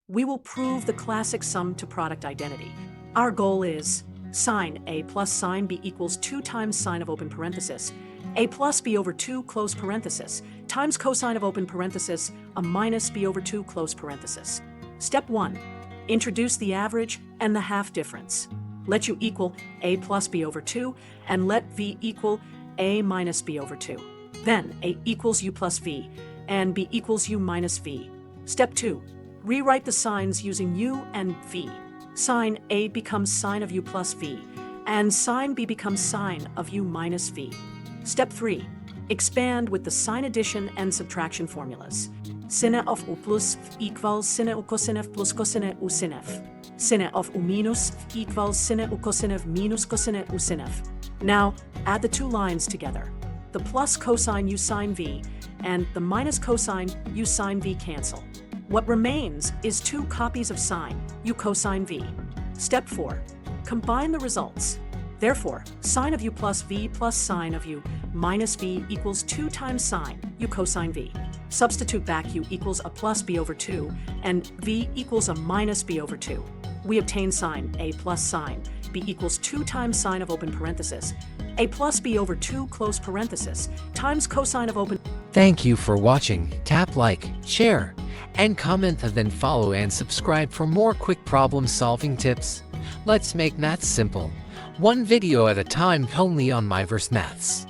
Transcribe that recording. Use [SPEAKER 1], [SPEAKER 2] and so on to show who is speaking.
[SPEAKER 1] We will prove the classic sum to product identity. Our goal is sin A plus sin B equals 2 times sine of open parenthesis, A plus B over 2 close parenthesis, times cosine of open parenthesis, a minus B over 2 close parenthesis. Step 1. Introduce the average and the half difference. Let U equal A plus B over 2, and let V equal A minus B over 2. Then A equals U plus V, and B equals U minus V. Step 2. Rewrite the signs using U and V. Sin A becomes sine of U plus V, and sin B becomes sine of U minus V. Step 3. Expand with the sign addition and subtraction formulas. sinA of U plus F equals sinA U cosine F plus cosine U sin F. sinA of U minus F equals sinA U cosine F minus cosine U sin F. Now, add the two lines together. The plus cosine U sin V and the minus cosine U sin V cancel. What remains is 2 copies of sine U cosine V. Step 4. Combine the results. Therefore, sine of U plus V plus sine of U minus V equals 2 times sine U cosine V. Substitute back U equals a plus B over 2 and V equals a minus B over 2. We obtain sine A plus sine B equals 2 times sine of open parenthesis, A plus B over 2 close parenthesis, times cosine of open.
[SPEAKER 2] Thank you for watching. Tap like, share, and comment, and then follow and subscribe for more quick problem solving tips. Let's make maths simple, one video at a time, only on Myverse Maths.